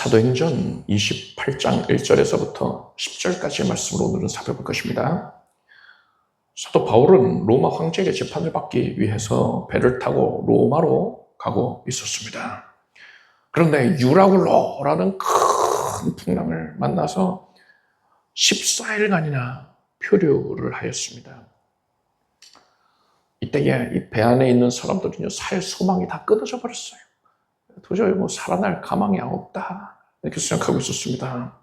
사도행전 28장 1절에서부터 10절까지의 말씀을 오늘은 살펴볼 것입니다. 사도 바울은 로마 황제에게 재판을 받기 위해서 배를 타고 로마로 가고 있었습니다. 그런데 유라굴로라는 큰 풍랑을 만나서 14일간이나 표류를 하였습니다. 이때에 이 배 안에 있는 사람들은요, 살 소망이 다 끊어져 버렸어요. 도저히 살아날 가망이 없다, 이렇게 생각하고 있었습니다.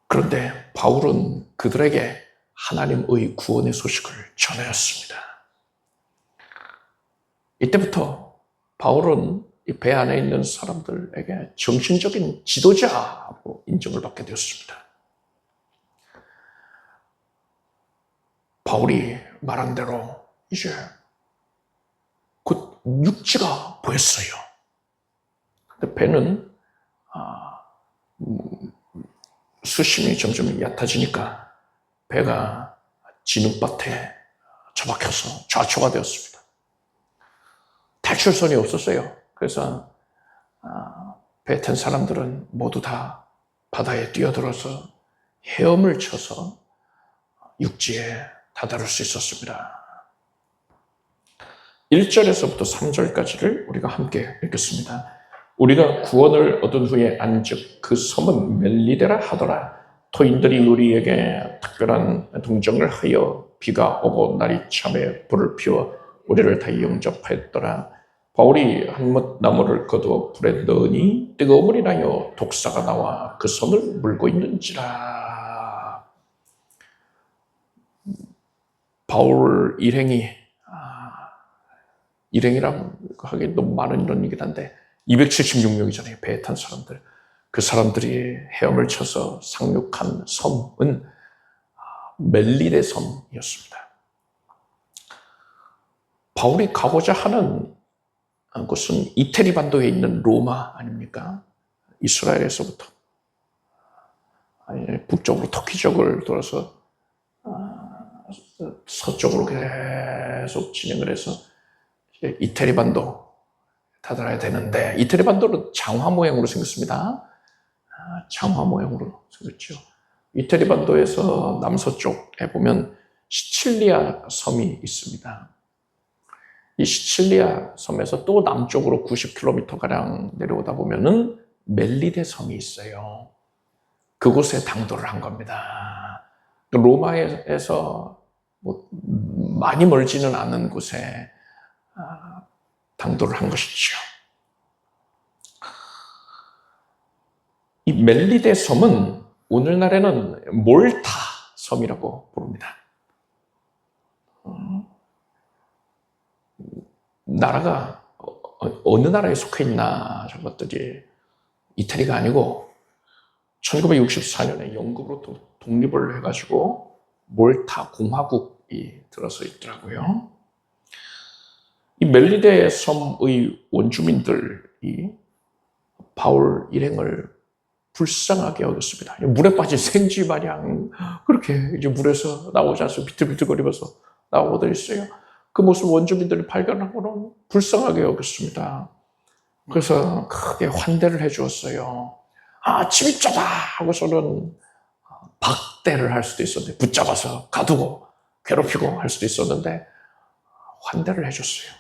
그런데 바울은 그들에게 하나님의 구원의 소식을 전하였습니다. 이때부터 바울은 이 배 안에 있는 사람들에게 정신적인 지도자로 인정을 받게 되었습니다. 바울이 말한 대로 이제 곧 육지가 보였어요. 근데 배는 수심이 점점 얕아지니까 배가 진흙밭에 처박혀서 좌초가 되었습니다. 탈출선이 없었어요. 그래서 배 탄 사람들은 모두 다 바다에 뛰어들어서 헤엄을 쳐서 육지에 다다를 수 있었습니다. 1절에서부터 3절까지를 우리가 함께 읽겠습니다. 우리가 구원을 얻은 후에 안즉 그 섬은 멜리데라 하더라. 토인들이 우리에게 특별한 동정을 하여 비가 오고 날이 참에 불을 피워 우리를 다 영접하였더라. 바울이 한뭇 나무를 거두어 불에 넣으니 뜨거움을 인하여 독사가 나와 그 섬을 물고 있는지라. 바울 일행이라고 하기 너무 많은 이론이긴 한데 276명이잖아요. 배에 탄 사람들. 그 사람들이 헤엄을 쳐서 상륙한 섬은 멜리데 섬이었습니다. 바울이 가고자 하는 곳은 이태리 반도에 있는 로마 아닙니까? 이스라엘에서부터 북쪽으로 터키 쪽을 돌아서 서쪽으로 계속 진행을 해서 이태리 반도 다다라야 되는데, 이태리 반도는 장화 모양으로 생겼습니다. 장화 모양으로 생겼죠. 이태리 반도에서 남서쪽에 보면 시칠리아 섬이 있습니다. 이 시칠리아 섬에서 또 남쪽으로 90km가량 내려오다 보면은 멜리데 섬이 있어요. 그곳에 당도를 한 겁니다. 로마에서 많이 멀지는 않은 곳에 당도를 한 것이죠. 이 멜리데 섬은 오늘날에는 몰타 섬이라고 부릅니다. 나라가 어느 나라에 속해 있나 저것들이 이태리가 아니고 1964년에 영국으로 독립을 해가지고 몰타 공화국이 들어서 있더라고요. 이 멜리데 섬의 원주민들이 바울 일행을 불쌍하게 여겼습니다. 물에 빠진 생쥐 마냥 그렇게 이제 물에서 나오지 않습니까? 비틀비틀거리면서 나오고 있어요. 그 모습 원주민들이 발견하고는 불쌍하게 여겼습니다. 그래서 크게 환대를 해주었어요. 침입자다 하고서는 박대를 할 수도 있었는데, 붙잡아서 가두고 괴롭히고 할 수도 있었는데 환대를 해줬어요.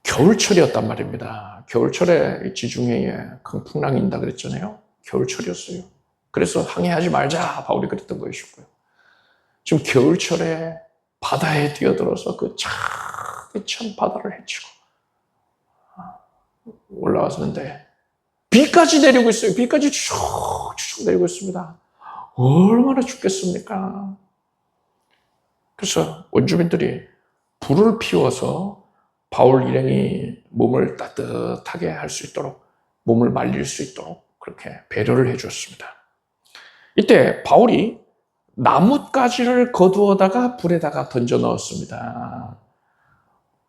겨울철이었단 말입니다. 겨울철에 지중해에 강풍랑이 인다 그랬잖아요. 겨울철이었어요. 그래서 항해하지 말자 바울이 그랬던 것이고요. 지금 겨울철에 바다에 뛰어들어서 그 찬 바다를 헤치고 올라왔는데 비까지 내리고 있어요. 비까지 추적추적 내리고 있습니다. 얼마나 춥겠습니까? 그래서 원주민들이 불을 피워서 바울 일행이 몸을 따뜻하게 할 수 있도록, 몸을 말릴 수 있도록 그렇게 배려를 해주었습니다. 이때 바울이 나뭇가지를 거두어다가 불에다가 던져 넣었습니다.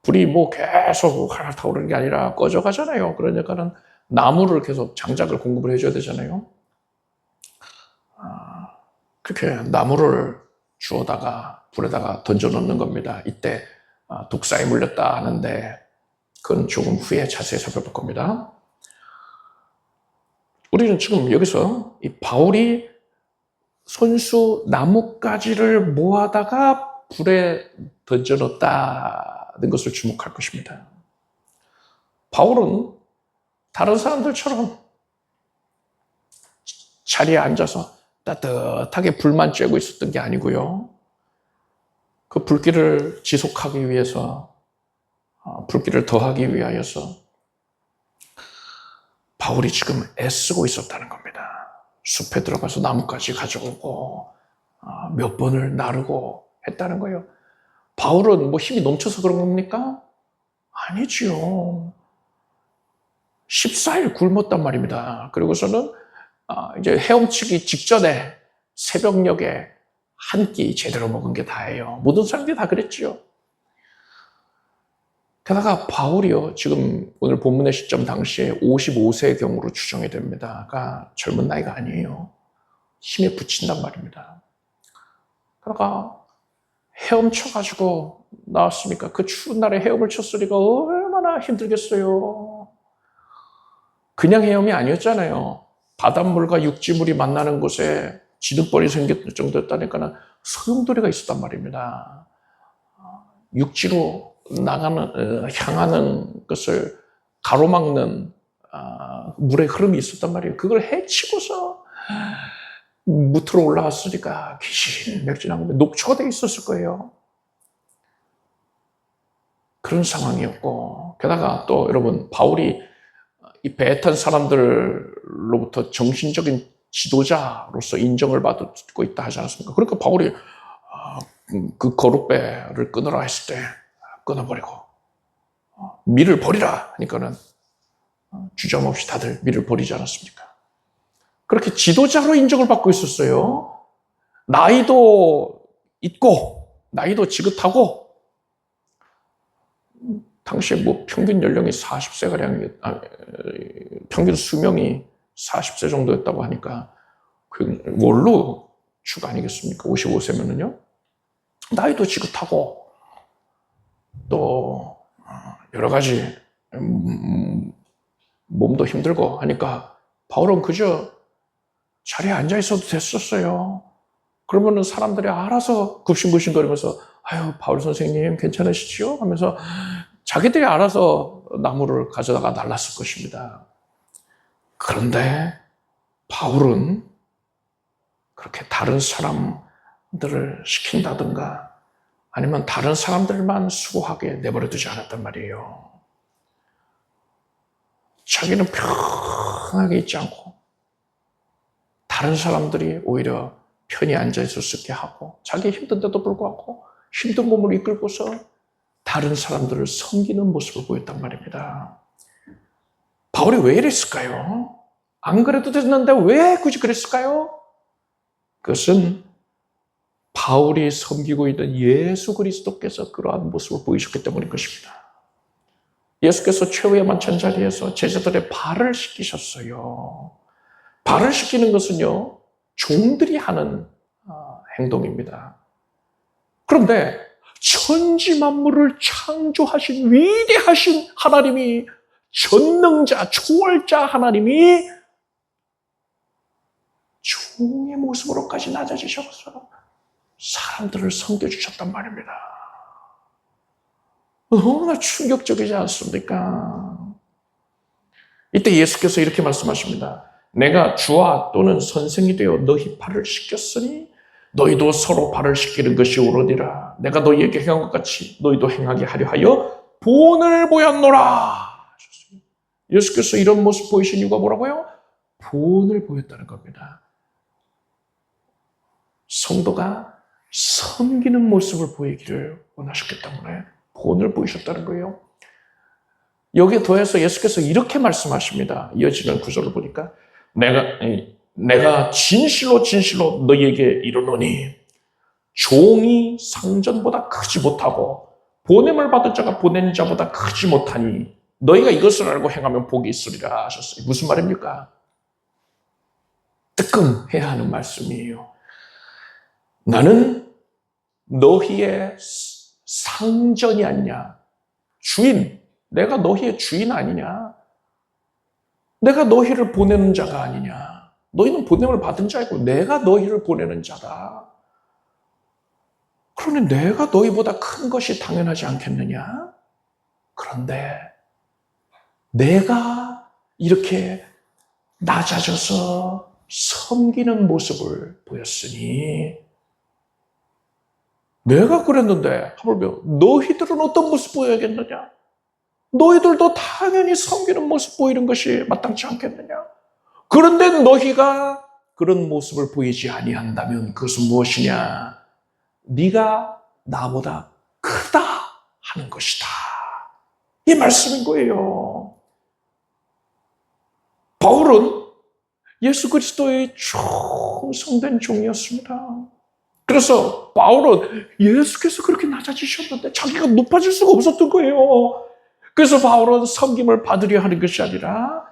불이 계속 하나 타오르는 게 아니라 꺼져가잖아요. 그러니까는 나무를 계속 장작을 공급을 해줘야 되잖아요. 그렇게 나무를 주워다가 불에다가 던져 넣는 겁니다. 이때 독사에 물렸다 하는데 그건 조금 후에 자세히 살펴볼 겁니다. 우리는 지금 여기서 이 바울이 손수 나뭇가지를 모아다가 불에 던져넣었다는 것을 주목할 것입니다. 바울은 다른 사람들처럼 자리에 앉아서 따뜻하게 불만 쬐고 있었던 게 아니고요. 그 불길을 지속하기 위해서, 불길을 더하기 위하여서 바울이 지금 애쓰고 있었다는 겁니다. 숲에 들어가서 나뭇가지 가져오고 몇 번을 나르고 했다는 거예요. 바울은 뭐 힘이 넘쳐서 그런 겁니까? 아니지요. 14일 굶었단 말입니다. 그리고서는 이제 헤엄치기 직전에 새벽녘에 한 끼 제대로 먹은 게 다예요. 모든 사람들이 다 그랬지요. 게다가 바울이요, 지금 오늘 본문의 시점 당시에 55세의 경우로 추정이 됩니다. 그러니까 젊은 나이가 아니에요. 힘에 부친단 말입니다. 게다가 헤엄쳐가지고 나왔으니까 그 추운 날에 헤엄을 쳤으니까 얼마나 힘들겠어요. 그냥 헤엄이 아니었잖아요. 바닷물과 육지물이 만나는 곳에 지름벌이 생길 정도였다니까 소용돌이가 있었단 말입니다. 육지로 향하는 것을 가로막는 물의 흐름이 있었단 말이에요. 그걸 헤치고서 무트로 올라왔으니까 기진맥진한 건데 녹초가 돼 있었을 거예요. 그런 상황이었고, 게다가 또 여러분, 바울이 이 배에 탄 사람들로부터 정신적인 지도자로서 인정을 받고 있다 하지 않았습니까? 그러니까 바울이 그 거룩배를 끊으라 했을 때 끊어버리고 밀을 버리라 하니까는 주저없이 다들 밀을 버리지 않았습니까? 그렇게 지도자로 인정을 받고 있었어요. 나이도 있고 나이도 지긋하고 당시에 뭐 평균 연령이 40세가량, 평균 수명이 40세 정도였다고 하니까 그 뭘로 축 아니겠습니까? 55세면은요. 나이도 지긋하고 또 여러 가지 몸도 힘들고 하니까 바울은 그저 자리에 앉아 있어도 됐었어요. 그러면은 사람들이 알아서 굽신굽신거리면서 아유 바울 선생님 괜찮으시지요? 하면서 자기들이 알아서 나무를 가져다가 날랐을 것입니다. 그런데 바울은 그렇게 다른 사람들을 시킨다든가 아니면 다른 사람들만 수고하게 내버려두지 않았단 말이에요. 자기는 편하게 있지 않고 다른 사람들이 오히려 편히 앉아있을 수 있게 하고 자기 힘든데도 불구하고 힘든 몸을 이끌고서 다른 사람들을 섬기는 모습을 보였단 말입니다. 바울이 왜 이랬을까요? 안 그래도 됐는데 왜 굳이 그랬을까요? 그것은 바울이 섬기고 있는 예수 그리스도께서 그러한 모습을 보이셨기 때문인 것입니다. 예수께서 최후의 만찬 자리에서 제자들의 발을 씻기셨어요. 발을 씻기는 것은요, 종들이 하는 행동입니다. 그런데 천지 만물을 창조하신 위대하신 하나님이, 전능자, 초월자 하나님이 종의 모습으로까지 낮아지셔서 사람들을 섬겨주셨단 말입니다. 너무나 충격적이지 않습니까? 이때 예수께서 이렇게 말씀하십니다. 내가 주와 또는 선생이 되어 너희 발을 씻겼으니 너희도 서로 발을 씻기는 것이 옳으니라. 내가 너희에게 행한 것 같이 너희도 행하게 하려 하여 본을 보였노라. 예수께서 이런 모습 보이신 이유가 뭐라고요? 본을 보였다는 겁니다. 성도가 섬기는 모습을 보이기를 원하셨기 때문에 본을 보이셨다는 거예요. 여기에 더해서 예수께서 이렇게 말씀하십니다. 이어지는 구절을 보니까 내가 진실로 진실로 너희에게 이르노니 종이 상전보다 크지 못하고 보냄을 받은 자가 보낸 자보다 크지 못하니 너희가 이것을 알고 행하면 복이 있으리라 하셨어요. 무슨 말입니까? 뜨끔해야 하는 말씀이에요. 나는 너희의 상전이 아니냐, 주인, 내가 너희의 주인 아니냐? 내가 너희를 보내는 자가 아니냐? 너희는 보냄을 받은 자이고 내가 너희를 보내는 자다. 그러니 내가 너희보다 큰 것이 당연하지 않겠느냐? 그런데 내가 이렇게 낮아져서 섬기는 모습을 보였으니 내가 그랬는데 하물며 너희들은 어떤 모습 보여야겠느냐? 너희들도 당연히 섬기는 모습 보이는 것이 마땅치 않겠느냐? 그런데 너희가 그런 모습을 보이지 아니한다면 그것은 무엇이냐? 네가 나보다 크다 하는 것이다. 이 말씀인 거예요. 바울은 예수 그리스도의 충성된 종이었습니다. 그래서 바울은 예수께서 그렇게 낮아지셨는데 자기가 높아질 수가 없었던 거예요. 그래서 바울은 섬김을 받으려 하는 것이 아니라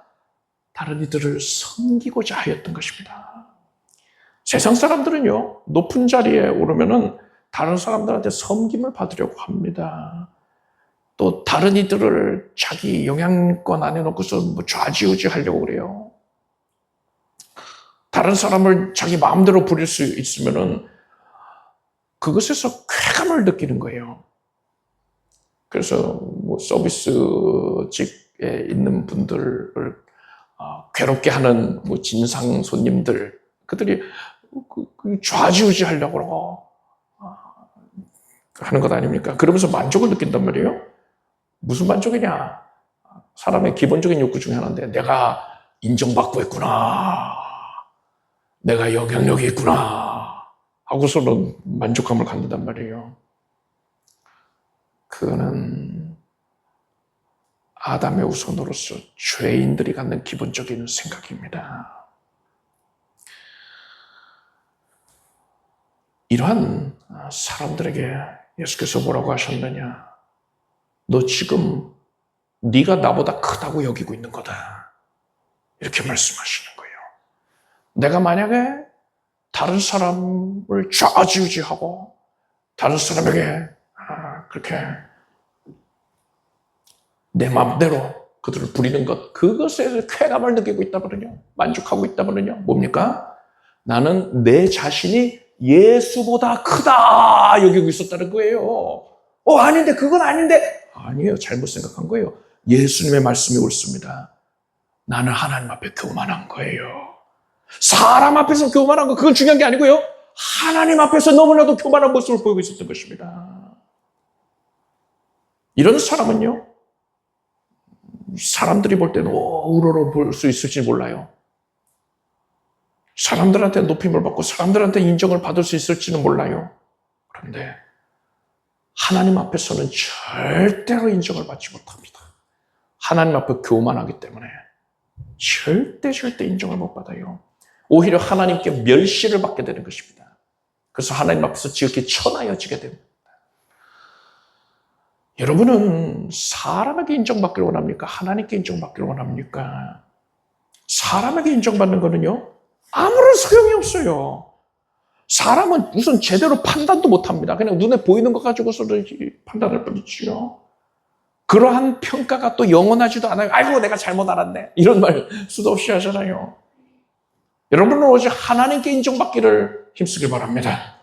다른 이들을 섬기고자 하였던 것입니다. 세상 사람들은요, 높은 자리에 오르면은 다른 사람들한테 섬김을 받으려고 합니다. 또 다른 이들을 자기 영향권 안에 놓고서 뭐 좌지우지 하려고 그래요. 다른 사람을 자기 마음대로 부릴 수 있으면은 그것에서 쾌감을 느끼는 거예요. 그래서 뭐 서비스직에 있는 분들을 괴롭게 하는 뭐 진상 손님들, 그들이 좌지우지 하려고 하는 것 아닙니까? 그러면서 만족을 느낀단 말이에요. 무슨 만족이냐? 사람의 기본적인 욕구 중에 하나인데 내가 인정받고 있구나, 내가 영향력이 있구나 하고서는 만족감을 갖는단 말이에요. 그거는 아담의 후손으로서 죄인들이 갖는 기본적인 생각입니다. 이러한 사람들에게 예수께서 뭐라고 하셨느냐? 너 지금 네가 나보다 크다고 여기고 있는 거다. 이렇게 말씀하시는 거예요. 내가 만약에 다른 사람을 좌지우지하고 다른 사람에게 그렇게 내 마음대로 그들을 부리는 것, 그것에 쾌감을 느끼고 있다면요, 만족하고 있다면요, 뭡니까? 나는 내 자신이 예수보다 크다 여기고 있었다는 거예요. 아닌데, 그건 아닌데. 아니에요, 잘못 생각한 거예요. 예수님의 말씀이 옳습니다. 나는 하나님 앞에 교만한 거예요. 사람 앞에서 교만한 거, 그건 중요한 게 아니고요, 하나님 앞에서 너무나도 교만한 모습을 보이고 있었던 것입니다. 이런 사람은요, 사람들이 볼 때는 우러러 볼 수 있을지 몰라요. 사람들한테 높임을 받고 사람들한테 인정을 받을 수 있을지는 몰라요. 그런데 하나님 앞에서는 절대로 인정을 받지 못합니다. 하나님 앞에 교만하기 때문에 절대 인정을 못 받아요. 오히려 하나님께 멸시를 받게 되는 것입니다. 그래서 하나님 앞에서 지극히 천하여지게 됩니다. 여러분은 사람에게 인정받기를 원합니까? 하나님께 인정받기를 원합니까? 사람에게 인정받는 거는요, 아무런 소용이 없어요. 사람은 우선 제대로 판단도 못합니다. 그냥 눈에 보이는 것 가지고서도 판단할 뿐이지요. 그러한 평가가 또 영원하지도 않아요. 아이고, 내가 잘못 알았네, 이런 말 수도 없이 하잖아요. 여러분은 오직 하나님께 인정받기를 힘쓰길 바랍니다.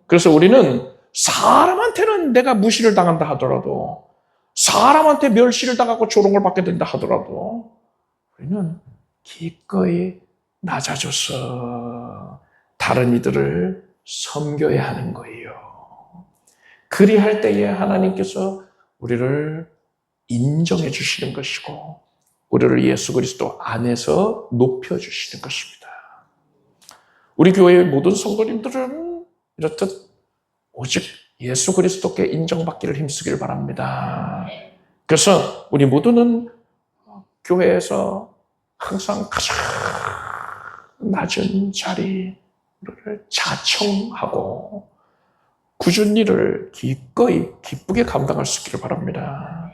그래서 우리는 사람한테는 내가 무시를 당한다 하더라도, 사람한테 멸시를 당하고 조롱을 받게 된다 하더라도, 우리는 기꺼이 낮아져서 다른 이들을 섬겨야 하는 거예요. 그리할 때에 하나님께서 우리를 인정해 주시는 것이고, 우리를 예수 그리스도 안에서 높여 주시는 것입니다. 우리 교회의 모든 성도님들은 이렇듯 오직 예수 그리스도께 인정받기를 힘쓰길 바랍니다. 그래서 우리 모두는 교회에서 항상 가장 낮은 자리를 자청하고 굳은 일을 기꺼이 기쁘게 감당할 수 있기를 바랍니다.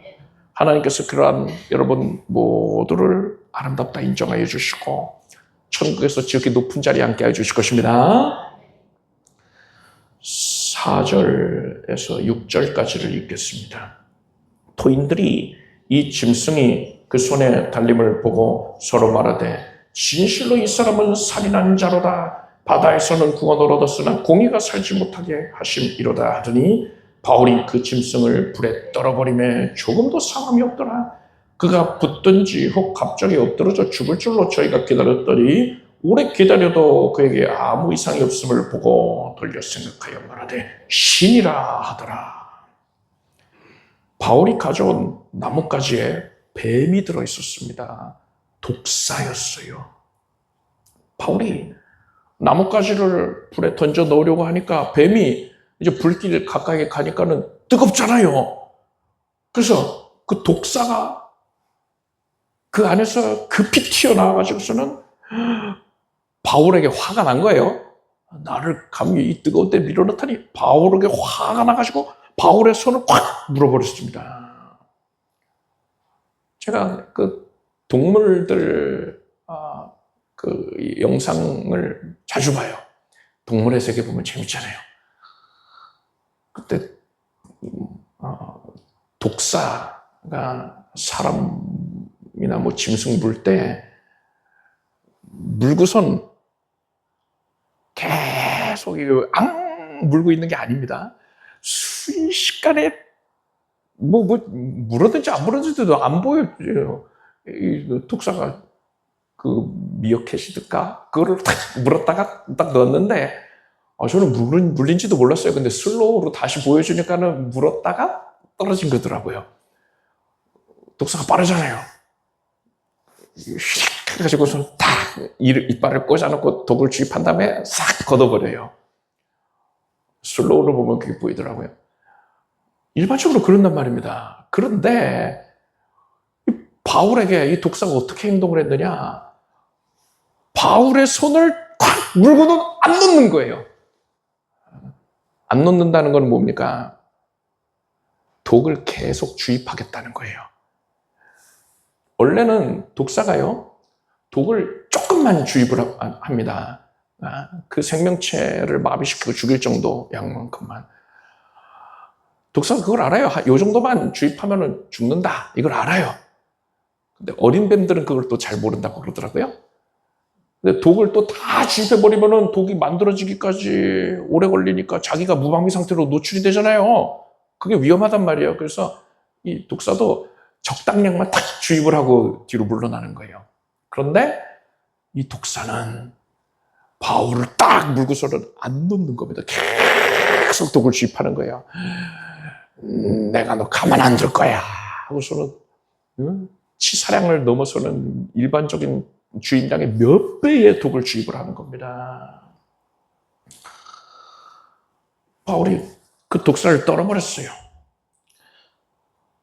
하나님께서 그러한 여러분 모두를 아름답다 인정하여 주시고 천국에서 지극히 높은 자리에 앉게 해 주실 것입니다. 4절에서 6절까지를 읽겠습니다. 토인들이 이 짐승이 그 손에 달림을 보고 서로 말하되 진실로 이 사람은 살인한 자로다. 바다에서는 구원을 얻었으나 공의가 살지 못하게 하심이로다 하더니 바울이 그 짐승을 불에 떨어버리매 조금도 상함이 없더라. 그가 붙든지 혹 갑자기 엎드러져 죽을 줄로 저희가 기다렸더니 오래 기다려도 그에게 아무 이상이 없음을 보고 돌려 생각하여 말하되 신이라 하더라. 바울이 가져온 나뭇가지에 뱀이 들어있었습니다. 독사였어요. 바울이 나뭇가지를 불에 던져 넣으려고 하니까 뱀이 이제 불길 가까이 가니까는 뜨겁잖아요. 그래서 그 독사가 그 안에서 급히 튀어나와가지고서는 바울에게 화가 난 거예요. 나를 감히 이 뜨거운 데 밀어넣다니. 바울에게 화가 나가지고 바울의 손을 꽉 물어버렸습니다. 제가 그 동물들 그 영상을 자주 봐요. 동물의 세계 보면 재밌잖아요. 그때 독사가 사람이나 뭐 짐승 물 때 물고선 계속 물고 있는 게 아닙니다. 순식간에 물었든지 안 물었든지도 안 보여요. 이 독사가 그 미어캣이든가 그거를 딱 물었다가 딱 넣었는데 저는 물린지도 몰랐어요. 근데 슬로우로 다시 보여주니까는 물었다가 떨어진 거더라고요. 독사가 빠르잖아요. 휙 해가지고서 딱 이빨을 꽂아놓고 독을 주입한 다음에 싹 걷어버려요. 슬로우로 보면 그게 보이더라고요. 일반적으로 그런단 말입니다. 그런데 바울에게 이 독사가 어떻게 행동을 했느냐? 바울의 손을 콱 물고는 안 놓는 거예요. 안 놓는다는 건 뭡니까? 독을 계속 주입하겠다는 거예요. 원래는 독사가요, 독을 조금만 주입을 합니다. 그 생명체를 마비시키고 죽일 정도 양만큼만. 독사가 그걸 알아요. 요 정도만 주입하면 죽는다. 이걸 알아요. 근데 어린 뱀들은 그걸 또 잘 모른다고 그러더라고요. 근데 독을 또 다 주입해버리면 독이 만들어지기까지 오래 걸리니까 자기가 무방비 상태로 노출이 되잖아요. 그게 위험하단 말이에요. 그래서 이 독사도 적당량만 딱 주입을 하고 뒤로 물러나는 거예요. 그런데 이 독사는 바울을 딱 물고서는 안 놓는 겁니다. 계속 독을 주입하는 거예요. 내가 너 가만 안 둘 거야 하고서는 치사량을 넘어서는 일반적인 주인장의 몇 배의 독을 주입을 하는 겁니다. 바울이 그 독사를 떨어버렸어요.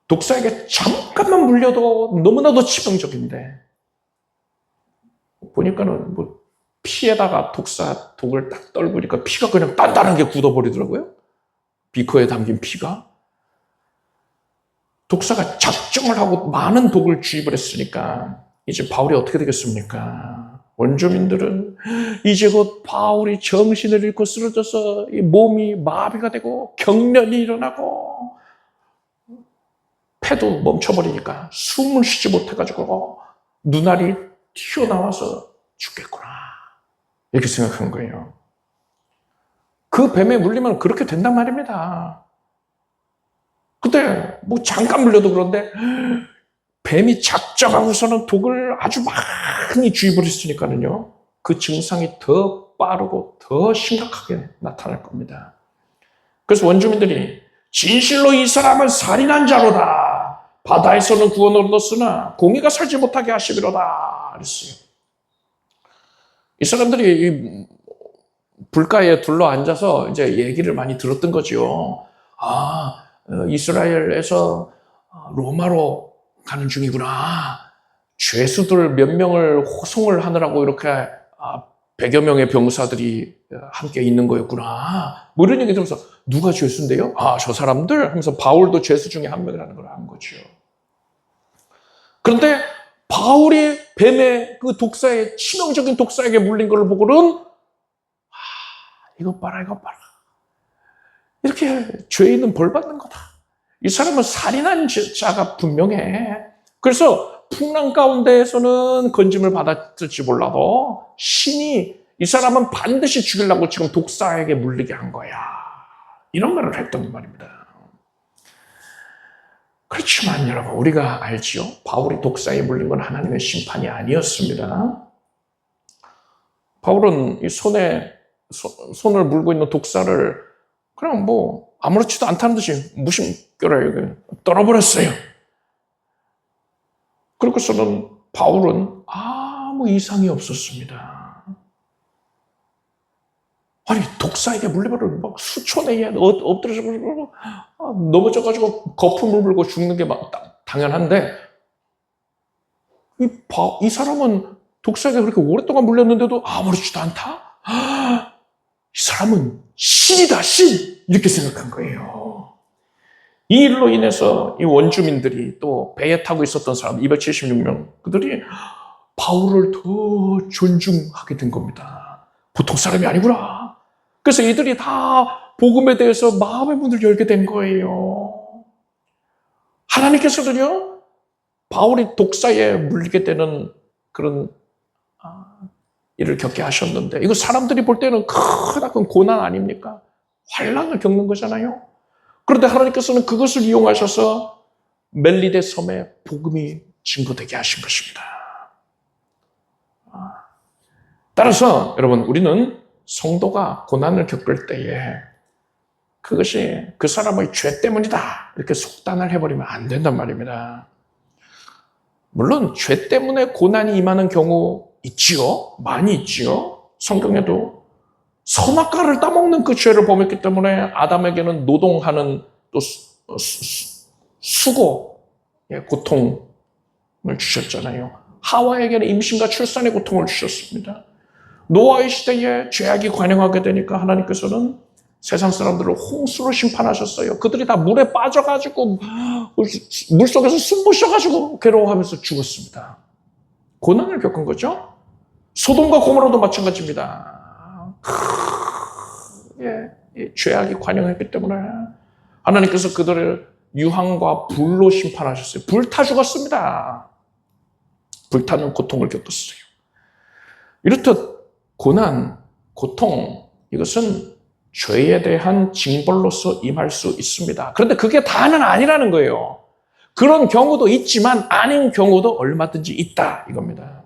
독사에게 잠깐만 물려도 너무나도 치명적인데 보니까는 뭐 피에다가 독을 딱 떨구니까 피가 그냥 단단하게 굳어버리더라고요. 비커에 담긴 피가. 독사가 작정을 하고 많은 독을 주입을 했으니까 이제 바울이 어떻게 되겠습니까? 원주민들은 이제 곧 바울이 정신을 잃고 쓰러져서 이 몸이 마비가 되고 경련이 일어나고 폐도 멈춰버리니까 숨을 쉬지 못해가지고 눈알이 튀어나와서 죽겠구나 이렇게 생각한 거예요. 그 뱀에 물리면 그렇게 된단 말입니다. 근데 뭐 잠깐 물려도 그런데 뱀이 작정하고서는 독을 아주 많이 주입을 했으니까는요, 그 증상이 더 빠르고 더 심각하게 나타날 겁니다. 그래서 원주민들이 진실로 이 사람은 살인한 자로다. 바다에서는 구원을 얻었으나 공의가 살지 못하게 하시리로다 그랬어요. 이 사람들이 이 불가에 둘러 앉아서 이제 얘기를 많이 들었던 거죠. 이스라엘에서 로마로 가는 중이구나. 죄수들 몇 명을 호송을 하느라고 이렇게 100여 명의 병사들이 함께 있는 거였구나. 뭐 이런 얘기 들으면서 누가 죄수인데요? 저 사람들? 하면서 바울도 죄수 중에 한 명이라는 걸 안 거죠. 그런데 바울이 뱀의 그 독사에, 치명적인 독사에게 물린 걸 보고는 이것 봐라. 이렇게 죄인은 벌 받는 거다. 이 사람은 살인한 자가 분명해. 그래서 풍랑 가운데에서는 건짐을 받았을지 몰라도 신이 이 사람은 반드시 죽이려고 지금 독사에게 물리게 한 거야. 이런 말을 했던 말입니다. 그렇지만 여러분, 우리가 알지요? 바울이 독사에 물린 건 하나님의 심판이 아니었습니다. 바울은 이 손을 물고 있는 독사를 그냥 뭐 아무렇지도 않다는 듯이 무심결에 떨어버렸어요. 그렇고서는 바울은 아무 이상이 없었습니다. 아니, 독사에게 물려버리고 막 수초 내에 엎드려서 넘어져가지고 거품을 불고 죽는 게 막 당연한데, 이 사람은 독사에게 그렇게 오랫동안 물렸는데도 아무렇지도 않다? 이 사람은 신이다, 신! 이렇게 생각한 거예요. 이 일로 인해서 이 원주민들이 또 배에 타고 있었던 사람 276명, 그들이 바울을 더 존중하게 된 겁니다. 보통 사람이 아니구나. 그래서 이들이 다 복음에 대해서 마음의 문을 열게 된 거예요. 하나님께서는요, 바울이 독사에 물리게 되는 그런 일을 겪게 하셨는데, 이거 사람들이 볼 때는 크나큰 고난 아닙니까? 환난을 겪는 거잖아요. 그런데 하나님께서는 그것을 이용하셔서 멜리데 섬에 복음이 증거되게 하신 것입니다. 따라서 여러분, 우리는 성도가 고난을 겪을 때에 그것이 그 사람의 죄 때문이다 이렇게 속단을 해버리면 안 된단 말입니다. 물론 죄 때문에 고난이 임하는 경우 있지요. 많이 있지요. 성경에도 선악과를 따먹는 그 죄를 범했기 때문에 아담에게는 노동하는 또 수고의 고통을 주셨잖아요. 하와에게는 임신과 출산의 고통을 주셨습니다. 노아의 시대에 죄악이 관영하게 되니까 하나님께서는 세상 사람들을 홍수로 심판하셨어요. 그들이 다 물에 빠져가지고 물속에서 숨 못 쉬어가지고 괴로워하면서 죽었습니다. 고난을 겪은 거죠. 소돔과 고모라도 마찬가지입니다. 죄악이 관영했기 때문에 하나님께서 그들을 유황과 불로 심판하셨어요. 불타 죽었습니다. 불타는 고통을 겪었어요. 이렇듯 고난, 고통, 이것은 죄에 대한 징벌로서 임할 수 있습니다. 그런데 그게 다는 아니라는 거예요. 그런 경우도 있지만 아닌 경우도 얼마든지 있다 이겁니다.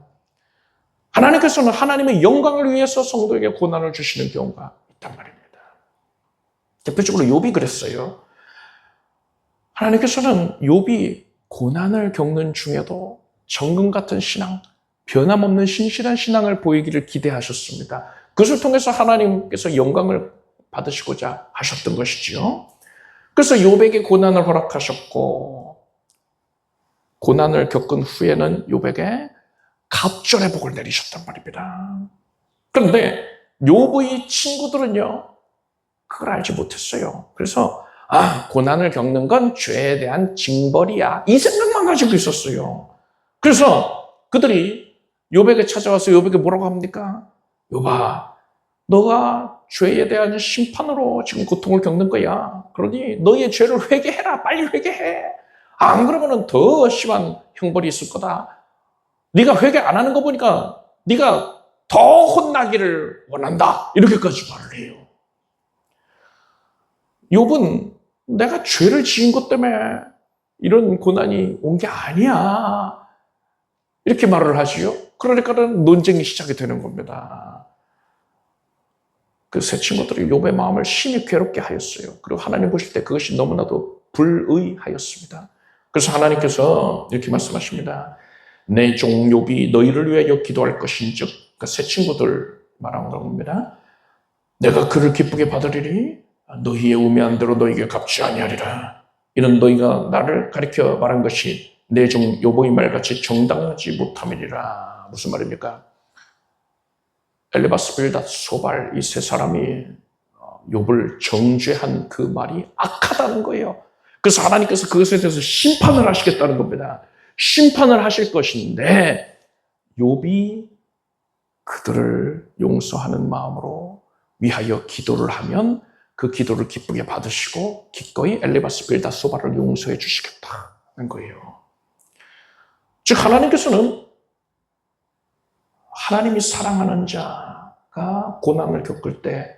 하나님께서는 하나님의 영광을 위해서 성도에게 고난을 주시는 경우가 있단 말입니다. 대표적으로 욥이 그랬어요. 하나님께서는 욥이 고난을 겪는 중에도 정금 같은 신앙, 변함없는 신실한 신앙을 보이기를 기대하셨습니다. 그것을 통해서 하나님께서 영광을 받으시고자 하셨던 것이지요. 그래서 욥에게 고난을 허락하셨고, 고난을 겪은 후에는 욥에게 갑절의 복을 내리셨단 말입니다. 그런데 욥의 친구들은요, 그걸 알지 못했어요. 그래서 고난을 겪는 건 죄에 대한 징벌이야, 이 생각만 가지고 있었어요. 그래서 그들이 욥에게 찾아와서 욥에게 뭐라고 합니까? 욥아, 너가 죄에 대한 심판으로 지금 고통을 겪는 거야. 그러니 너의 죄를 회개해라. 빨리 회개해. 안 그러면 더 심한 형벌이 있을 거다. 네가 회개 안 하는 거 보니까 네가 더 혼나기를 원한다. 이렇게까지 말을 해요. 욥은 내가 죄를 지은 것 때문에 이런 고난이 온 게 아니야. 이렇게 말을 하지요. 그러니까는 논쟁이 시작이 되는 겁니다. 그 세 친구들이 욥의 마음을 심히 괴롭게 하였어요. 그리고 하나님 보실 때 그것이 너무나도 불의하였습니다. 그래서 하나님께서 이렇게 말씀하십니다. 내 종 욥이 너희를 위하여 기도할 것인즉, 그 세 친구들 말한 겁니다. 내가 그를 기쁘게 받으리니 너희의 우매한 대로 너희에게 갚지 아니하리라. 이는 너희가 나를 가리켜 말한 것이 내 종 욥의 말같이 정당하지 못함이니라. 무슨 말입니까? 엘리바스, 빌닷, 소발, 이 세 사람이 욥을 정죄한 그 말이 악하다는 거예요. 그래서 하나님께서 그것에 대해서 심판을 하시겠다는 겁니다. 심판을 하실 것인데 욥이 그들을 용서하는 마음으로 위하여 기도를 하면 그 기도를 기쁘게 받으시고 기꺼이 엘리바스 빌다소바를 용서해 주시겠다는 거예요. 즉 하나님께서는 하나님이 사랑하는 자가 고난을 겪을 때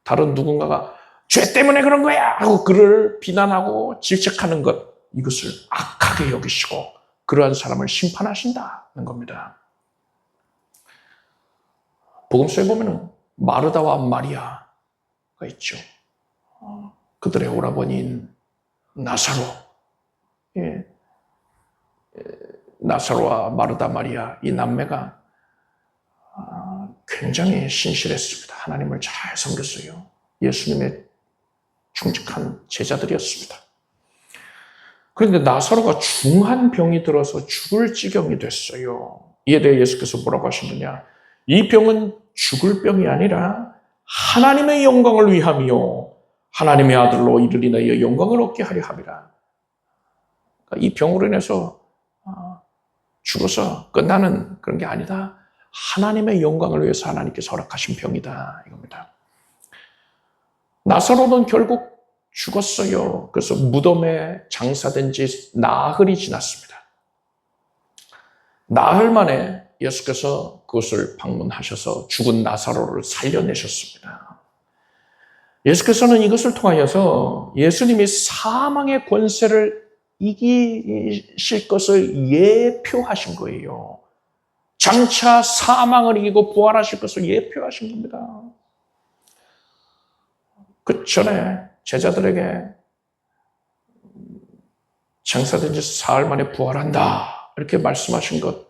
다른 누군가가 죄 때문에 그런 거야 하고 그를 비난하고 질책하는 것, 이것을 악하게 여기시고 그러한 사람을 심판하신다는 겁니다. 복음서에 보면은 마르다와 마리아가 있죠. 그들의 오라버니인 나사로, 나사로와 마르다 마리아 이 남매가 굉장히 신실했습니다. 하나님을 잘 섬겼어요. 예수님의 충직한 제자들이었습니다. 그런데 나사로가 중한 병이 들어서 죽을 지경이 됐어요. 이에 대해 예수께서 뭐라고 하시느냐? 이 병은 죽을 병이 아니라 하나님의 영광을 위함이요 하나님의 아들로 이를 인하여 영광을 얻게 하려 함이라. 그러니까 이 병으로 인해서 죽어서 끝나는 그런 게 아니다. 하나님의 영광을 위해서 하나님께서 허락하신 병이다 이겁니다. 나사로는 결국 죽었어요. 그래서 무덤에 장사된 지 나흘이 지났습니다. 나흘 만에 예수께서 그것을 방문하셔서 죽은 나사로를 살려내셨습니다. 예수께서는 이것을 통하여서 예수님이 사망의 권세를 이기실 것을 예표하신 거예요. 장차 사망을 이기고 부활하실 것을 예표하신 겁니다. 그 전에 제자들에게 장사된 지 사흘 만에 부활한다 이렇게 말씀하신 것,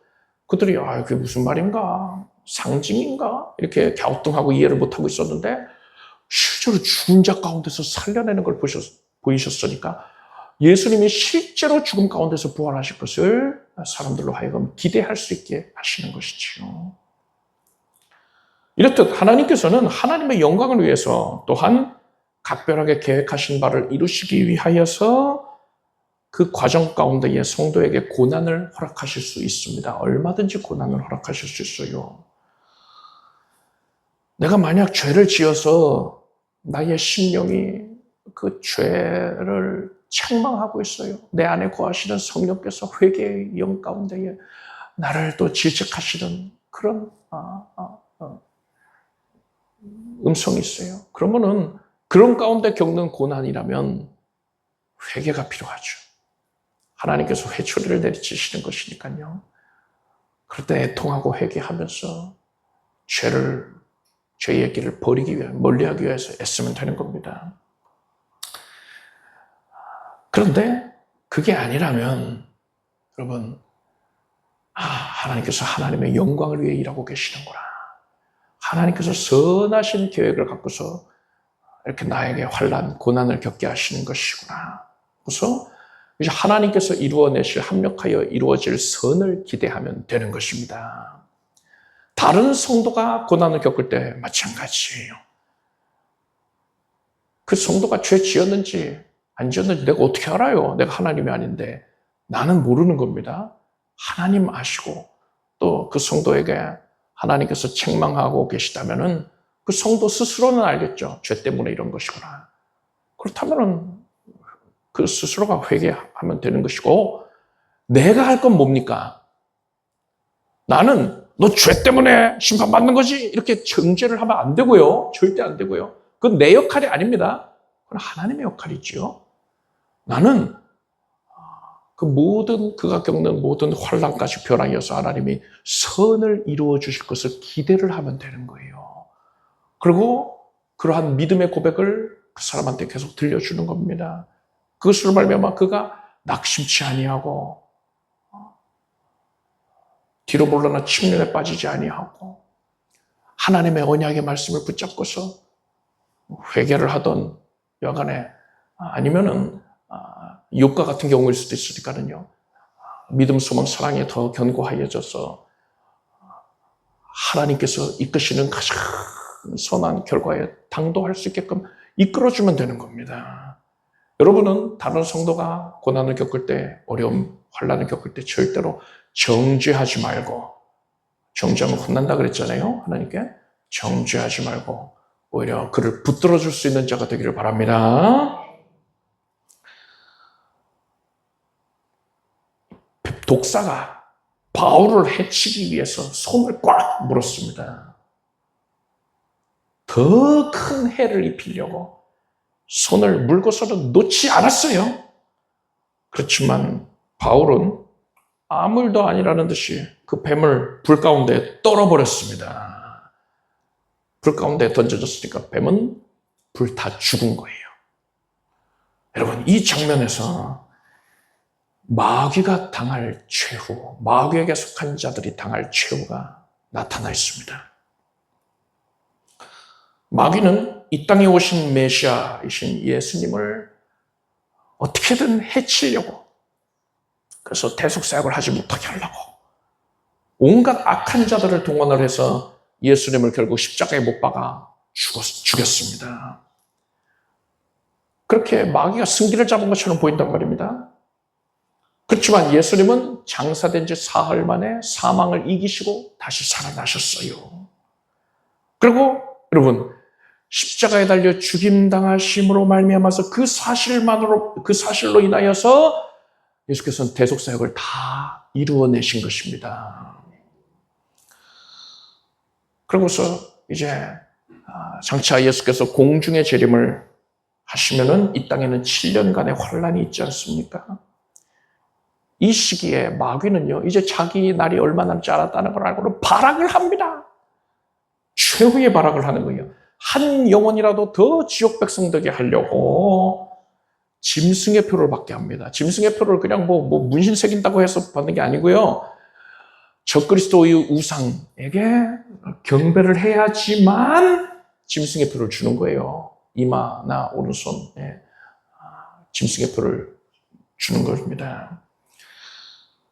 그들이 그게 무슨 말인가? 상징인가? 이렇게 갸우뚱하고 이해를 못하고 있었는데 실제로 죽은 자 가운데서 살려내는 걸 보이셨으니까 예수님이 실제로 죽음 가운데서 부활하실 것을 사람들로 하여금 기대할 수 있게 하시는 것이지요. 이렇듯 하나님께서는 하나님의 영광을 위해서 또한 각별하게 계획하신 바를 이루시기 위하여서 그 과정 가운데에 성도에게 고난을 허락하실 수 있습니다. 얼마든지 고난을 허락하실 수 있어요. 내가 만약 죄를 지어서 나의 심령이 그 죄를 책망하고 있어요. 내 안에 거하시는 성령께서 회개의 영 가운데에 나를 또 질책하시는 그런 음성이 있어요. 그러면은 그런 가운데 겪는 고난이라면 회개가 필요하죠. 하나님께서 회초리를 내리치시는 것이니까요. 그럴 때 애통하고 회개하면서 죄의 길을 버리기 위해, 멀리하기 위해서 애쓰면 되는 겁니다. 그런데 그게 아니라면 여러분, 하나님께서 하나님의 영광을 위해 일하고 계시는구나. 하나님께서 선하신 계획을 갖고서 이렇게 나에게 환난, 고난을 겪게 하시는 것이구나. 그래서 이제 하나님께서 이루어내실, 합력하여 이루어질 선을 기대하면 되는 것입니다. 다른 성도가 고난을 겪을 때 마찬가지예요. 그 성도가 죄 지었는지 안 지었는지 내가 어떻게 알아요? 내가 하나님이 아닌데. 나는 모르는 겁니다. 하나님 아시고 또 그 성도에게 하나님께서 책망하고 계시다면은 그 성도 스스로는 알겠죠. 죄 때문에 이런 것이구나. 그렇다면은 그 스스로가 회개하면 되는 것이고, 내가 할 건 뭡니까? 나는 너 죄 때문에 심판받는 거지? 이렇게 정죄를 하면 안 되고요. 절대 안 되고요. 그건 내 역할이 아닙니다. 그건 하나님의 역할이지요. 나는 그가 겪는 모든 환난까지 변화이어서 하나님이 선을 이루어 주실 것을 기대를 하면 되는 거예요. 그리고 그러한 믿음의 고백을 그 사람한테 계속 들려주는 겁니다. 그것으로 말미암아 그가 낙심치 아니하고 뒤로 물러나 침륜에 빠지지 아니하고 하나님의 언약의 말씀을 붙잡고서 회개를 하던 여간에 아니면은 욥과 같은 경우일 수도 있으니까는요. 믿음, 소망, 사랑에 더 견고하여져서 하나님께서 이끄시는 가장 선한 결과에 당도할 수 있게끔 이끌어주면 되는 겁니다. 여러분은 다른 성도가 고난을 겪을 때, 어려움, 환난을 겪을 때 절대로 정죄하지 말고, 정죄하면 혼난다 그랬잖아요. 하나님께 정죄하지 말고 오히려 그를 붙들어 줄 수 있는 자가 되기를 바랍니다. 독사가 바울을 해치기 위해서 손을 꽉 물었습니다. 더 큰 해를 입히려고 손을 물고서는 놓지 않았어요. 그렇지만 바울은 아무 일도 아니라는 듯이 그 뱀을 불 가운데 떨어버렸습니다. 불 가운데 던져졌으니까 뱀은 불타 죽은 거예요. 여러분, 이 장면에서 마귀가 당할 최후, 마귀에게 속한 자들이 당할 최후가 나타나 있습니다. 마귀는 이 땅에 오신 메시아이신 예수님을 어떻게든 해치려고, 그래서 대속사역을 하지 못하게 하려고 온갖 악한 자들을 동원을 해서 예수님을 결국 십자가에 못 박아 죽였습니다. 그렇게 마귀가 승기를 잡은 것처럼 보인단 말입니다. 그렇지만 예수님은 장사된 지 사흘 만에 사망을 이기시고 다시 살아나셨어요. 그리고 여러분, 십자가에 달려 죽임당하심으로 말미암아서 그 사실로 인하여서 예수께서는 대속사역을 다 이루어내신 것입니다. 그러고서 이제 장차 예수께서 공중의 재림을 하시면은 이 땅에는 7년간의 환란이 있지 않습니까? 이 시기에 마귀는요, 이제 자기 날이 얼마 남지 않았다는 걸 알고는 발악을 합니다. 최후의 발악을 하는 거예요. 한 영혼이라도 더 지옥 백성 되게 하려고 짐승의 표를 받게 합니다. 짐승의 표를 그냥 뭐 문신 새긴다고 해서 받는 게 아니고요. 적그리스도의 우상에게 경배를 해야지만 짐승의 표를 주는 거예요. 이마나 오른손에 짐승의 표를 주는 겁니다.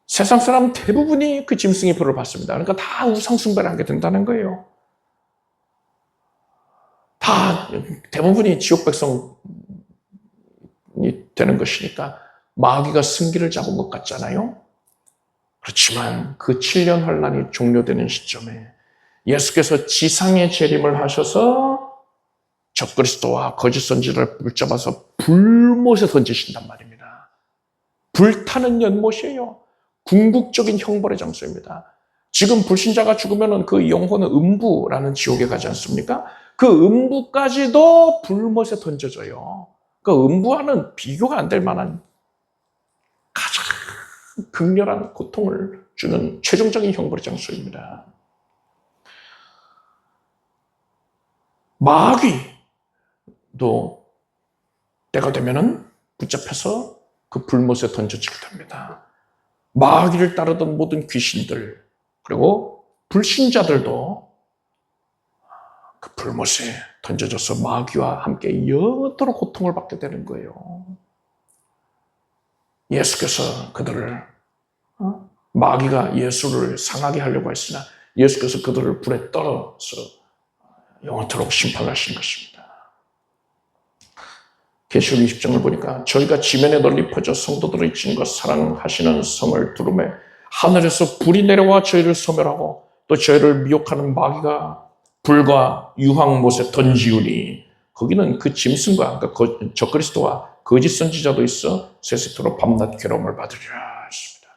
세상 사람 대부분이 그 짐승의 표를 받습니다. 그러니까 다 우상 숭배를 하게 된다는 거예요. 다 대부분이 지옥 백성이 되는 것이니까 마귀가 승기를 잡은 것 같잖아요. 그렇지만 그 7년 환란이 종료되는 시점에 예수께서 지상의 재림을 하셔서 적그리스도와 거짓 선지자를 붙잡아서 불못에 던지신단 말입니다. 불타는 연못이에요. 궁극적인 형벌의 장소입니다. 지금 불신자가 죽으면 그 영혼은 음부라는 지옥에 가지 않습니까? 그 음부까지도 불못에 던져져요. 그 음부와는 비교가 안 될 만한 가장 극렬한 고통을 주는 최종적인 형벌의 장소입니다. 마귀도 때가 되면은 붙잡혀서 그 불못에 던져지게 됩니다. 마귀를 따르던 모든 귀신들, 그리고 불신자들도 그 불못에 던져져서 마귀와 함께 여도록 고통을 받게 되는 거예요. 예수께서 그들을, 마귀가 예수를 상하게 하려고 했으나 예수께서 그들을 불에 떨어서 영원토록 심판하신 것입니다. 계시록 20장을 보니까 저희가 지면에 널리 퍼져 성도들의 진과 사랑하시는 성을 두루매 하늘에서 불이 내려와 저희를 소멸하고 또 저희를 미혹하는 마귀가 불과 유황못에 던지우니 거기는 그 짐승과 그러니까 적그리스도와 거짓 선지자도 있어 세세토록 밤낮 괴로움을 받으리라 했습니다.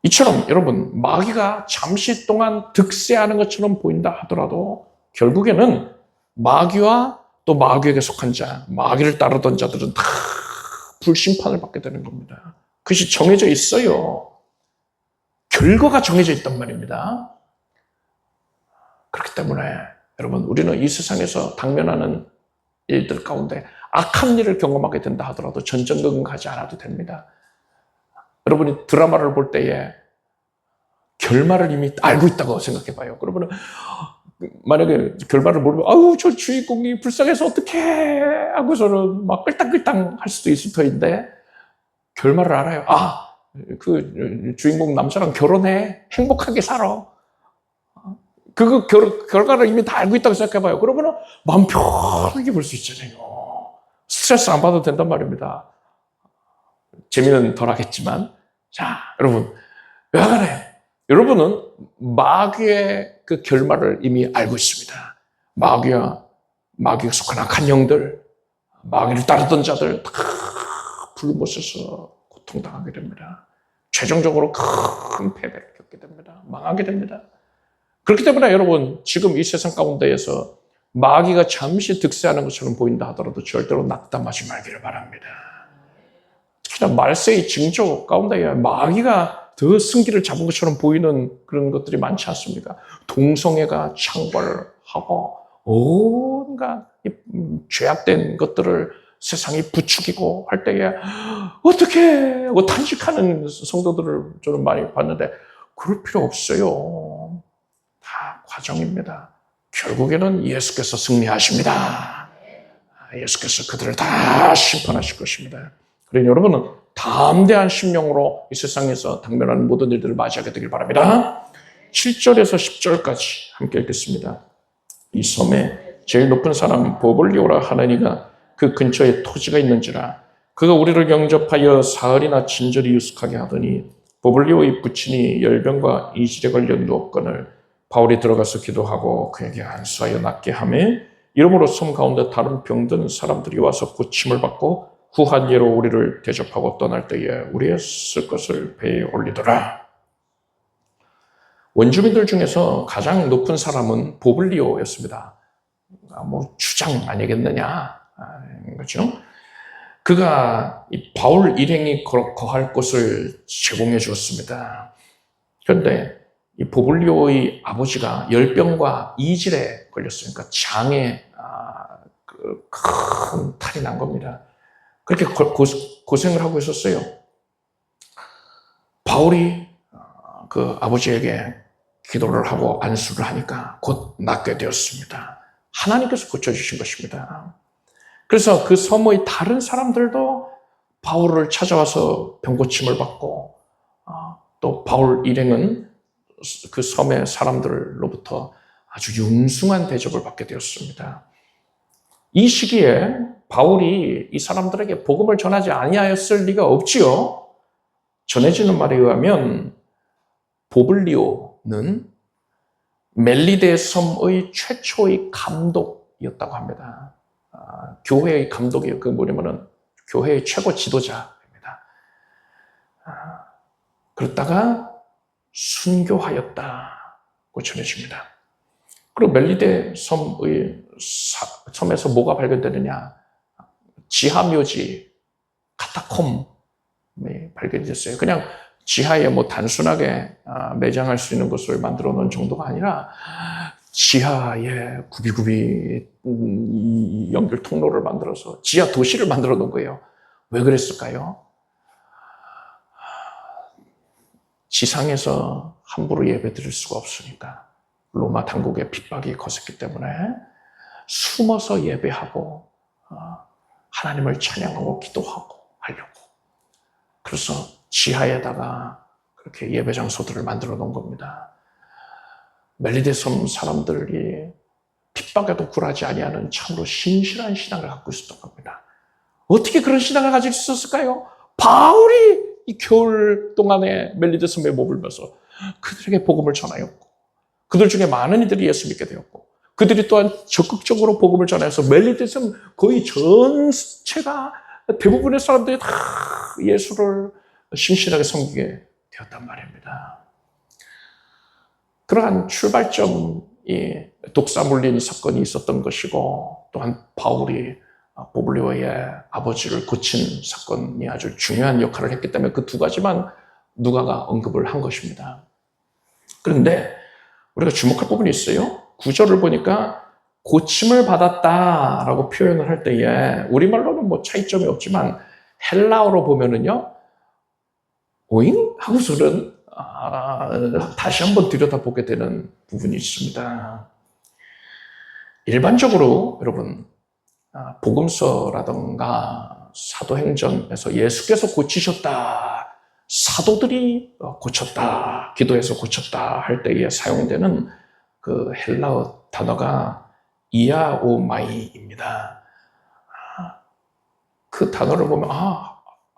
이처럼 여러분, 마귀가 잠시 동안 득세하는 것처럼 보인다 하더라도 결국에는 마귀와 또 마귀에게 속한 자, 마귀를 따르던 자들은 다 불심판을 받게 되는 겁니다. 그것이 정해져 있어요. 결과가 정해져 있단 말입니다. 그렇기 때문에 여러분, 우리는 이 세상에서 당면하는 일들 가운데 악한 일을 경험하게 된다 하더라도 전전긍긍 가지 않아도 됩니다. 여러분이 드라마를 볼 때에 결말을 이미 알고 있다고 생각해 봐요. 그러면 만약에 결말을 모르면 아우 저 주인공이 불쌍해서 어떡해 하고서는 막 끌당끌당 할 수도 있을 터인데 결말을 알아요. 그 주인공 남자랑 결혼해. 행복하게 살아. 그거 결과를 이미 다 알고 있다고 생각해 봐요. 그러면 마음 편하게 볼 수 있잖아요. 스트레스 안 받아도 된단 말입니다. 재미는 덜 하겠지만. 자, 여러분. 왜 그래? 여러분은 마귀의 그 결말을 이미 알고 있습니다. 마귀가 속한 악한 영들, 마귀를 따르던 자들 다 불못에서 고통당하게 됩니다. 최종적으로 큰 패배를 겪게 됩니다. 망하게 됩니다. 그렇기 때문에 여러분, 지금 이 세상 가운데에서 마귀가 잠시 득세하는 것처럼 보인다 하더라도 절대로 낙담하지 말기를 바랍니다. 특히나 말세의 징조 가운데 마귀가 더 승기를 잡은 것처럼 보이는 그런 것들이 많지 않습니까? 동성애가 창궐하고 온갖 죄악된 것들을 세상이 부추기고 할 때에 어떻게 하고 탄식하는 성도들을 저는 많이 봤는데 그럴 필요 없어요. 다 과정입니다. 결국에는 예수께서 승리하십니다. 예수께서 그들을 다 심판하실 것입니다. 그러니 여러분은 담대한 심령으로 이 세상에서 당면하는 모든 일들을 맞이하게 되길 바랍니다. 7절에서 10절까지 함께 읽겠습니다. 이 섬에 제일 높은 사람 보블리오라 하느니가 그 근처에 토지가 있는지라 그가 우리를 영접하여 사흘이나 친절히 유숙하게 하더니 보블리오의 부친이 열병과 이질에 걸려 누웠거늘 바울이 들어가서 기도하고 그에게 안수하여 낫게 하며 이러므로 섬 가운데 다른 병든 사람들이 와서 고침을 받고 후한 예로 우리를 대접하고 떠날 때에 우리의 쓸 것을 배에 올리더라. 원주민들 중에서 가장 높은 사람은 보블리오였습니다. 뭐 주장 아니겠느냐, 그렇죠? 그가 이 바울 일행이 거할 곳을 제공해 주었습니다. 그런데 이 보블리오의 아버지가 열병과 이질에 걸렸으니까 장에 큰 탈이 난 겁니다. 그렇게 고생을 하고 있었어요. 바울이 그 아버지에게 기도를 하고 안수를 하니까 곧 낫게 되었습니다. 하나님께서 고쳐주신 것입니다. 그래서 그 섬의 다른 사람들도 바울을 찾아와서 병고침을 받고 또 바울 일행은 그 섬의 사람들로부터 아주 융숭한 대접을 받게 되었습니다. 이 시기에 바울이 이 사람들에게 복음을 전하지 아니하였을 리가 없지요. 전해지는 말에 의하면 보블리오는 멜리데 섬의 최초의 감독이었다고 합니다. 교회의 감독이요. 그 뭐냐면은 교회의 최고 지도자입니다. 그러다가 순교하였다고 전해집니다. 그리고 멜리데 섬에서 뭐가 발견되느냐? 지하묘지, 카타콤이 발견됐어요. 그냥 지하에 뭐 단순하게 매장할 수 있는 것을 만들어 놓은 정도가 아니라 지하에 굽이굽이 연결 통로를 만들어서 지하 도시를 만들어 놓은 거예요. 왜 그랬을까요? 지상에서 함부로 예배 드릴 수가 없으니까 로마 당국의 핍박이 거셌기 때문에 숨어서 예배하고 하나님을 찬양하고 기도하고 하려고 그래서 지하에다가 그렇게 예배 장소들을 만들어 놓은 겁니다. 멜리데 섬 사람들이 핍박에도 굴하지 아니하는 참으로 신실한 신앙을 갖고 있었던 겁니다. 어떻게 그런 신앙을 가지고 있었을까요? 바울이 이 겨울 동안에 멜리데 섬에 머물면서 그들에게 복음을 전하였고 그들 중에 많은 이들이 예수 믿게 되었고 그들이 또한 적극적으로 복음을 전해서 멜리데 섬 거의 전체가 대부분의 사람들이 다 예수를 신실하게 섬기게 되었단 말입니다. 그러한 출발점이 독사 물린 사건이 있었던 것이고 또한 바울이 보블리오의 아버지를 고친 사건이 아주 중요한 역할을 했기 때문에 그 두 가지만 누가가 언급을 한 것입니다. 그런데 우리가 주목할 부분이 있어요. 9절을 보니까 고침을 받았다라고 표현을 할 때에 우리말로는 뭐 차이점이 없지만 헬라어로 보면은요 오잉? 하고서는 다시 한번 들여다보게 되는 부분이 있습니다. 일반적으로 여러분 복음서라든가 사도행전에서 예수께서 고치셨다, 사도들이 고쳤다, 기도해서 고쳤다 할 때에 사용되는 그 헬라어 단어가 이아오마이입니다. 그 단어를 보면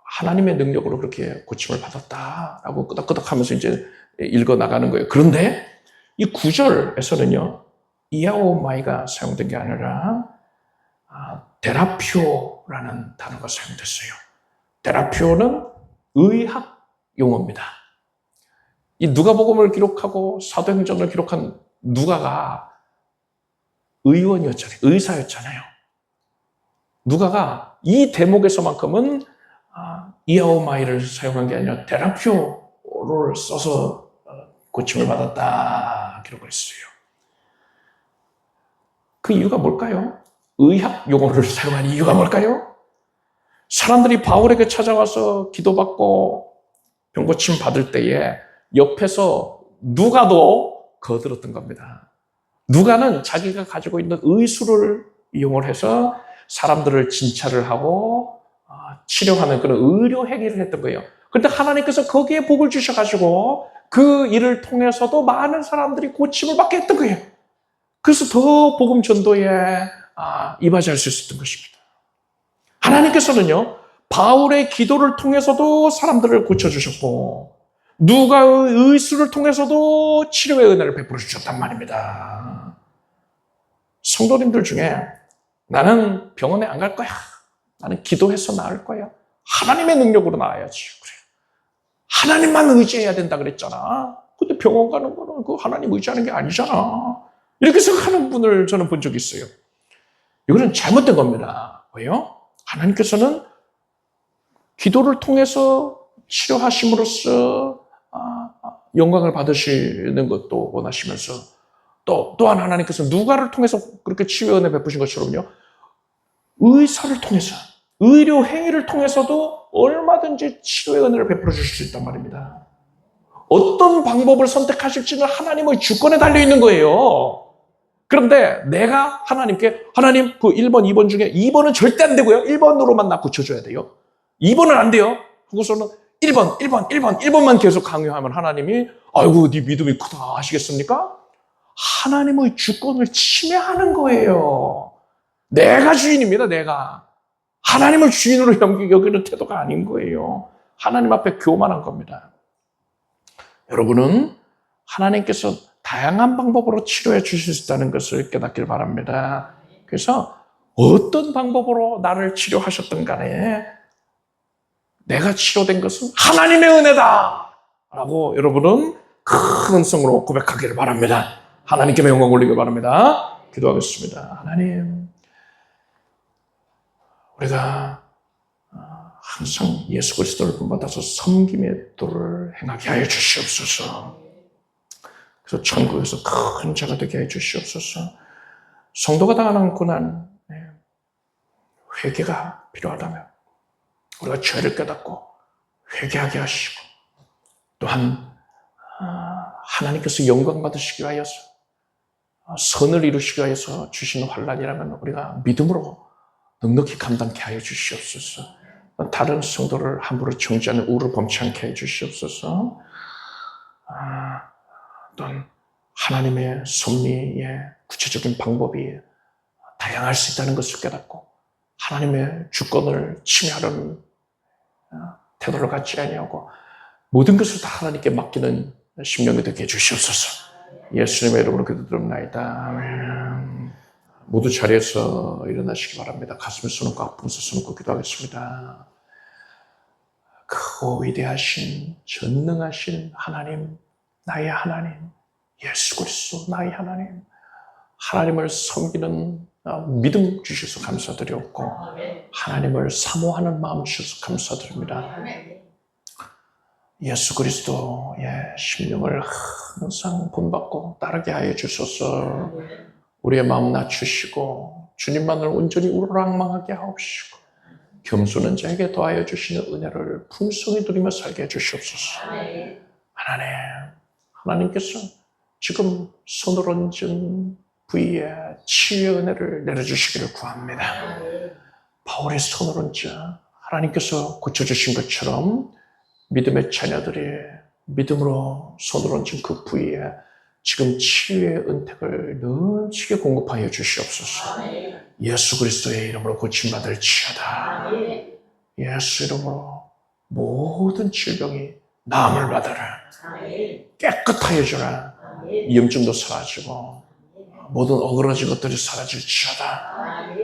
하나님의 능력으로 그렇게 고침을 받았다라고 끄덕끄덕하면서 이제 읽어 나가는 거예요. 그런데 이 9절에서는요 이아오마이가 사용된 게 아니라 데라피오라는 단어가 사용됐어요. 데라피오는 의학 용어입니다. 이 누가복음을 기록하고 사도행전을 기록한 누가가 의원이었잖아요. 의사였잖아요. 누가가 이 대목에서만큼은 이아오마이를 사용한 게 아니라 데라피오를 써서 고침을 받았다 기록을 했어요. 그 이유가 뭘까요? 의학 용어를 사용한 이유가 뭘까요? 사람들이 바울에게 찾아와서 기도받고 병고침 받을 때에 옆에서 누가도 거들었던 겁니다. 누가는 자기가 가지고 있는 의술을 이용을 해서 사람들을 진찰을 하고 치료하는 그런 의료 행위를 했던 거예요. 그런데 하나님께서 거기에 복을 주셔가지고 그 일을 통해서도 많은 사람들이 고침을 받게 했던 거예요. 그래서 더 복음 전도에 임하지 수 있었던 것입니다. 하나님께서는요, 바울의 기도를 통해서도 사람들을 고쳐주셨고 누가의 의술을 통해서도 치료의 은혜를 베풀어 주셨단 말입니다. 성도님들 중에 나는 병원에 안 갈 거야. 나는 기도해서 나을 거야. 하나님의 능력으로 나아야지. 그래. 하나님만 의지해야 된다 그랬잖아. 근데 병원 가는 거는 그 하나님 의지하는 게 아니잖아. 이렇게 생각하는 분을 저는 본 적이 있어요. 이거는 잘못된 겁니다. 왜요? 하나님께서는 기도를 통해서 치료하심으로써 영광을 받으시는 것도 원하시면서 또한 하나님께서 누가를 통해서 그렇게 치유의 은혜 베푸신 것처럼요. 의사를 통해서, 의료 행위를 통해서도 얼마든지 치료의 은혜를 베풀어 주실 수 있단 말입니다. 어떤 방법을 선택하실지는 하나님의 주권에 달려있는 거예요. 그런데 내가 하나님께 하나님 그 1번, 2번 중에 2번은 절대 안 되고요. 1번으로만 나 고쳐줘야 돼요. 2번은 안 돼요. 그것은 1번만 계속 강요하면 하나님이 아이고 네 믿음이 크다 하시겠습니까? 하나님의 주권을 침해하는 거예요. 내가 주인입니다. 내가. 하나님을 주인으로 여기는 태도가 아닌 거예요. 하나님 앞에 교만한 겁니다. 여러분은 하나님께서 다양한 방법으로 치료해 주실 수 있다는 것을 깨닫길 바랍니다. 그래서 어떤 방법으로 나를 치료하셨든 간에 내가 치료된 것은 하나님의 은혜다 라고 여러분은 큰 음성으로 고백하기를 바랍니다. 하나님께 영광 올리길 바랍니다. 기도하겠습니다. 하나님, 우리가 항상 예수 그리스도를 본받아서 섬김의 도를 행하게 하여 주시옵소서. 그래서 천국에서 큰 자가 되게 하여 주시옵소서. 성도가 당하는 고난, 회개가 필요하다면 우리가 죄를 깨닫고 회개하게 하시고 또한 하나님께서 영광 받으시기 위하여서 선을 이루시기 위해서 주시는 환난이라면 우리가 믿음으로 넉넉히 감당케 하여 주시옵소서. 다른 성도를 함부로 정죄하는 우를 범치 않게 해 주시옵소서. 또한 하나님의 섭리의 구체적인 방법이 다양할 수 있다는 것을 깨닫고 하나님의 주권을 침해하려는 태도를 갖지 아니하고 모든 것을 다 하나님께 맡기는 심령이 되게 해주시옵소서. 예수님의 이름으로 기도드립나이다. 아멘. 모두 자리에서 일어나시기 바랍니다. 가슴을 수놓고 앞으로서 수놓고 기도하겠습니다. 크고 위대하신 전능하신 하나님, 나의 하나님, 예수 그리스도 나의 하나님, 하나님을 섬기는 믿음 주셔서 감사드렸고 하나님을 사모하는 마음 주셔서 감사드립니다. 예수 그리스도의 심령을 항상 본받고 따르게 하여 주소서. 우리의 마음 낮추시고 주님만을 온전히 우러랑망하게 하옵시고 겸손한 자에게 더하여 주시는 은혜를 풍성히 누리며 살게 해주시옵소서. 하나님께서 지금 손을 얹은 부위에 치유의 은혜를 내려주시기를 구합니다. 바울의 손을 얹어 하나님께서 고쳐주신 것처럼 믿음의 자녀들이 믿음으로 손을 얹은 그 부위에 지금 치유의 은택을 넘치게 공급하여 주시옵소서. 예수 그리스도의 이름으로 고침받을 지어다. 예수 이름으로 모든 질병이 나음을 받아라. 깨끗하여 주라. 염증도 사라지고 모든 어그러진 것들이 사라질지어다.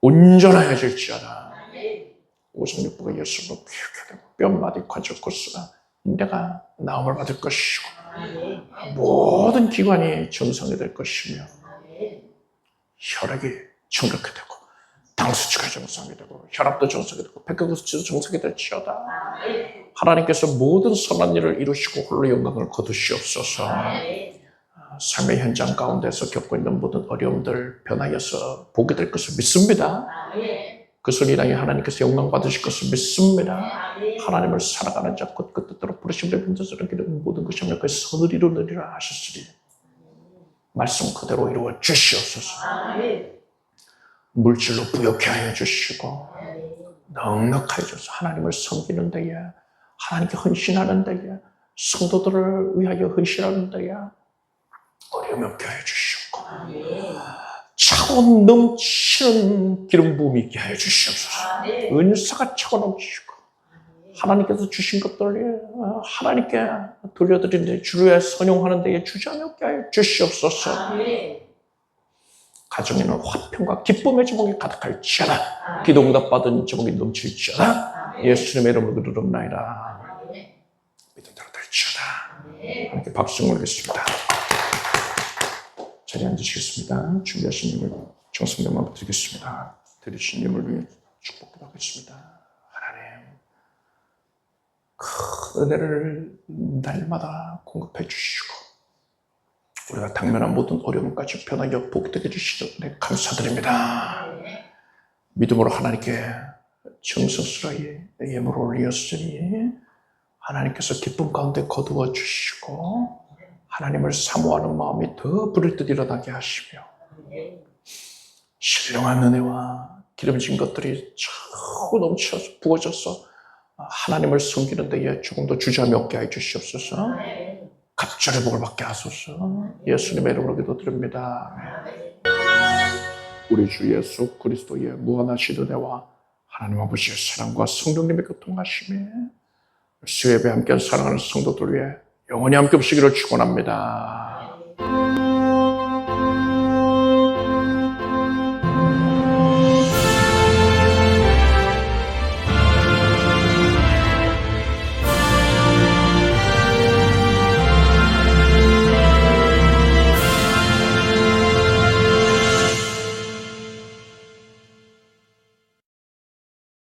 온전하여질지어다. 오성육부가 예수로 피우게 되고 뼈마디 관절코스가 인대가 나음을 받을 것이고 모든 기관이 정상이 될 것이며 혈액이 정확히 되고 당수치가 정상이 되고 혈압도 정상이 되고 백혈구수치도 정상이 될지어다. 하나님께서 모든 선한 일을 이루시고 홀로 영광을 거두시옵소서. 삶의 현장 가운데서 겪고 있는 모든 어려움들 변하여서 보게 될 것을 믿습니다. 그것을 인하여 하나님께서 영광 받으실 것을 믿습니다. 하나님을 살아가는 자 곧 그 뜻대로 부르심을 받으시는 길은 모든 것이 하며 그 선을 이루느니라 하셨으니 말씀 그대로 이루어 주시옵소서. 물질로 부욕케 하여 주시고 넉넉하여 주셔서 하나님을 섬기는 데에 하나님께 헌신하는 데에 성도들을 위하여 헌신하는 데에 어려움이 없게 하여 주시옵고 차고 넘치는 기름 부음이 있게 하여 주시옵소서. 은사가 차고 넘치고 하나님께서 주신 것들을 하나님께 돌려드리는 데 주를 선용하는 데에 주저함이 없게 하여 주시옵소서. 가정에는 화평과 기쁨의 제목이 가득할지어다. 기도 응답받은 제목이 넘칠지어다. 예수님의 이름으로 기도드립나이다. 믿음대로 될지어다. 함께 박수 올리겠습니다. 자리에 앉으시겠습니다. 준비하신 님을 정성대만 드리겠습니다. 드리신 님을 위해 축복기도 하겠습니다. 하나님, 큰 은혜를 날마다 공급해 주시고 우리가 당면한 모든 어려움까지 변하여 복되게 해주시니 감사드립니다. 믿음으로 하나님께 정성스러이 예물을 올리었으니 하나님께서 기쁨 가운데 거두어 주시고 하나님을 사모하는 마음이 더 부를 듯 일어나게 하시며 신령한 은혜와 기름진 것들이 차고 넘쳐서 부어져서 하나님을 섬기는 데에 조금 더 주저함이 없게 해주시옵소서. 갑절의 복을 받게 하소서. 예수님의 이름으로 기도드립니다. 우리 주 예수 그리스도의 무한하신 은혜와 하나님 아버지의 사랑과 성령님의 교통하심에 수예배 함께 사랑하는 성도들 위해 영원히 함께 없으기를 축원합니다.